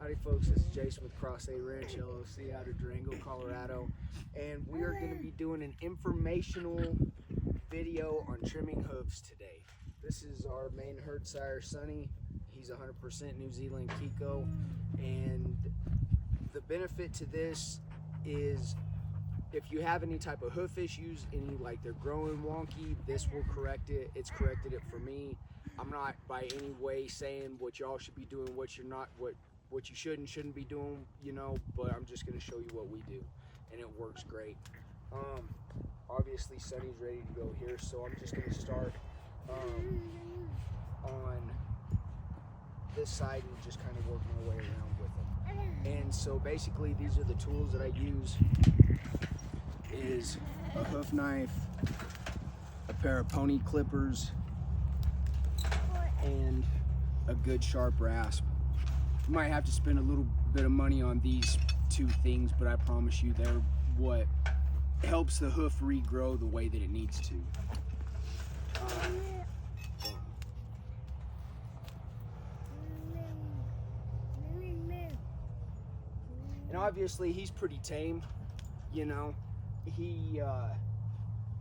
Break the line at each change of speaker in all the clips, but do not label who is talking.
Howdy folks, this is Jason with Cross A Ranch LLC out of Durango, Colorado, and we are going to be doing an informational video on trimming hooves today. This is our main herd sire, Sonny. He's 100% New Zealand Kiko, and the benefit to this is if you have any type of hoof issues, any like they're growing wonky, this will correct it. It's corrected it for me. I'm not by any way saying what y'all should be doing, what you're not, what you should and shouldn't be doing, you know, but I'm just going to show you what we do, and it works great. Obviously Sonny's ready to go here, so I'm just going to start on this side and just kind of work my way around with them. And so basically these are the tools that I use: is a hoof knife, a pair of pony clippers, and a good sharp rasp. You might have to spend a little bit of money on these two things, but I promise you they're what helps the hoof regrow the way that it needs to. And obviously he's pretty tame, you know.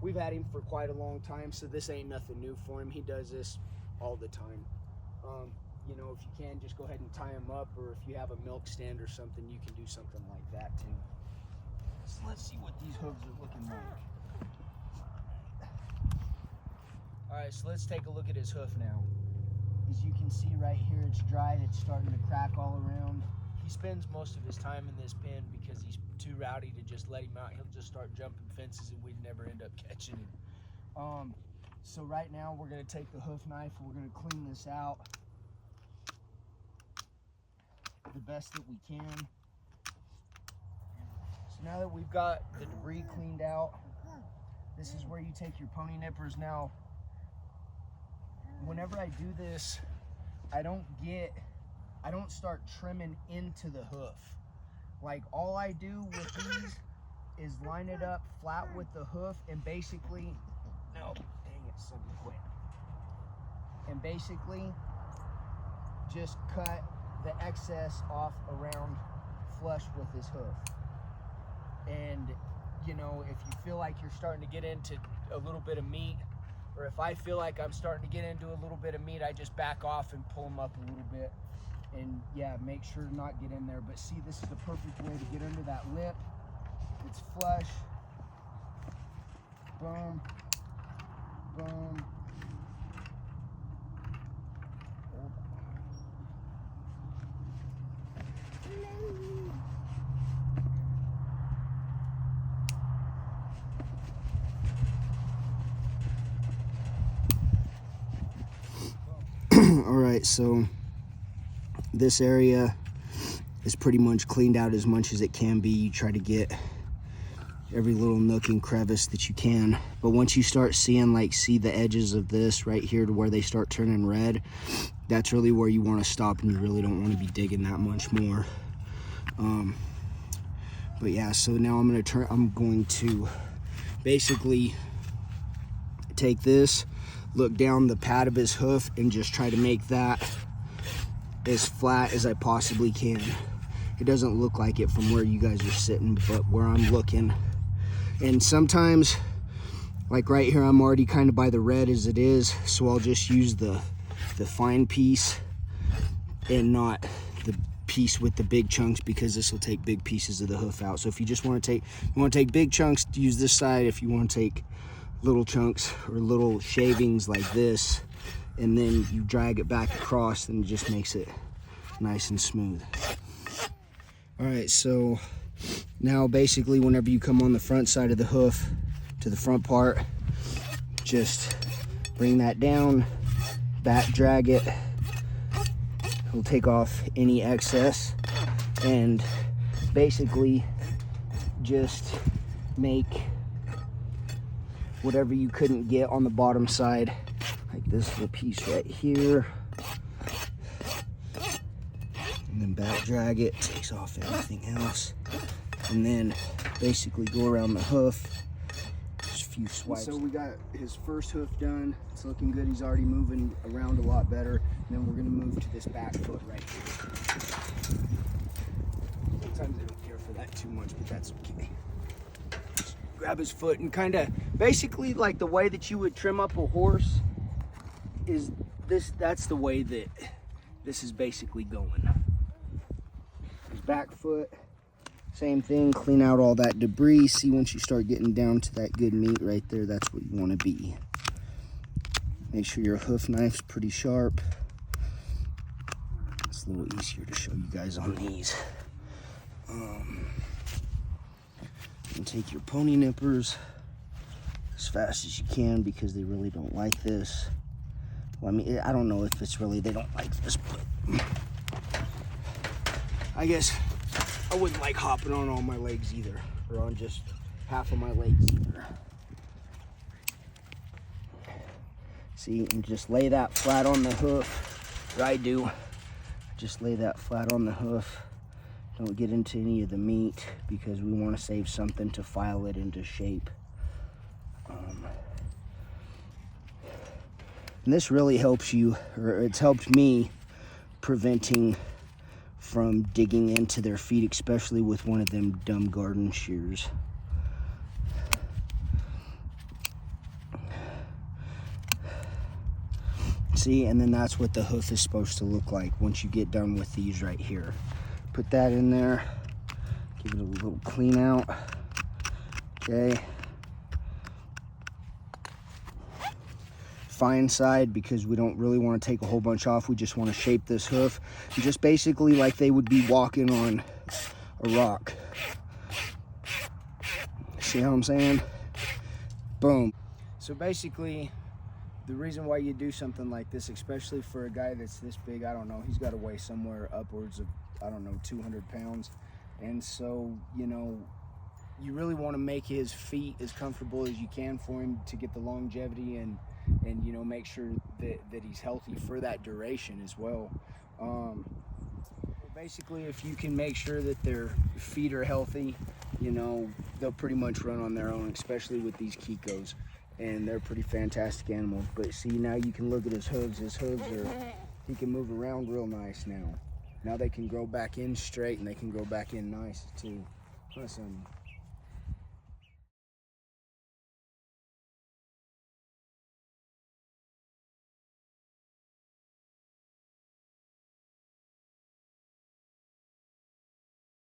We've had him for quite a long time, so this ain't nothing new for him. He does this all the time. You know, if you can, just go ahead and tie him up, or if you have a milk stand or something, you can do something like that too. So let's see what these hooves are looking like. All right, so let's take a look at his hoof now. As you can see right here, it's dried, it's starting to crack all around. He spends most of his time in this pen because he's too rowdy to just let him out. He'll just start jumping fences and we'd never end up catching him. So right now we're gonna take the hoof knife and we're gonna clean this out the best that we can. So now that we've got the debris cleaned out, this is where you take your pony nippers. Now, whenever I do this, I don't start trimming into the hoof. Like, all I do with these is line it up flat with the hoof and basically, no, dang it, something quit. And basically just cut the excess off around flush with his hoof. And you know, if you feel like you're starting to get into a little bit of meat, or if I feel like I'm starting to get into a little bit of meat, I just back off and pull them up a little bit. And yeah, make sure to not get in there. But see, this is the perfect way to get under that lip. It's flush. Boom. Boom. All right, so this area is pretty much cleaned out as much as it can be. You try to get every little nook and crevice that you can, but once you start seeing, see the edges of this right here to where they start turning red, that's really where you want to stop, and you really don't want to be digging that much more. But yeah, so now I'm going to basically take this, look down the pad of his hoof, and just try to make that as flat as I possibly can. It doesn't look like it from where you guys are sitting, but where I'm looking. And sometimes, like right here, I'm already kind of by the red as it is, so I'll just use the fine piece and not the piece with the big chunks, because this will take big pieces of the hoof out. So if you just want to take big chunks, use this side. If you want to take little chunks or little shavings like this, and then you drag it back across, then it just makes it nice and smooth. All right, so now basically whenever you come on the front side of the hoof to the front part, just bring that down, back drag it. It'll take off any excess, and basically just make whatever you couldn't get on the bottom side, like this little piece right here, and then back drag it, takes off everything else, and then basically go around the hoof, just a few swipes. So we got his first hoof done. It's looking good. He's already moving around a lot better. And then we're gonna move to this back foot right here. Sometimes they don't care for that too much, but that's okay. Just grab his foot and kind of, basically like the way that you would trim up a horse is this, that's the way that this is basically going. His back foot, same thing, clean out all that debris. See, once you start getting down to that good meat right there, that's what you want to be. Make sure your hoof knife's pretty sharp. It's a little easier to show you guys on these. And take your pony nippers as fast as you can, because they really don't like this. Well, I mean, I don't know if it's really they don't like this, but I guess I wouldn't like hopping on all my legs either, or on just half of my legs either. See, and just lay that flat on the hoof, or I do. Just lay that flat on the hoof. Don't get into any of the meat, because we want to save something to file it into shape. And this really helps you, or it's helped me, preventing from digging into their feet, especially with one of them dumb garden shears. See, and then that's what the hoof is supposed to look like once you get done with these right here. Put that in there, give it a little clean out, okay. Fine side, because we don't really want to take a whole bunch off. We just want to shape this hoof, just basically like they would be walking on a rock. See how I'm saying? Boom. So basically, the reason why you do something like this, especially for a guy that's this big, I don't know, he's got to weigh somewhere upwards of, I don't know, 200 pounds. And so, you know, you really want to make his feet as comfortable as you can for him to get the longevity and you know, make sure that he's healthy for that duration as well. Basically, if you can make sure that their feet are healthy, you know, they'll pretty much run on their own, especially with these Kikos. And they're pretty fantastic animals. But see, now you can look at his hooves. His hooves are, he can move around real nice now. Now they can grow back in straight, and they can grow back in nice too. Listen.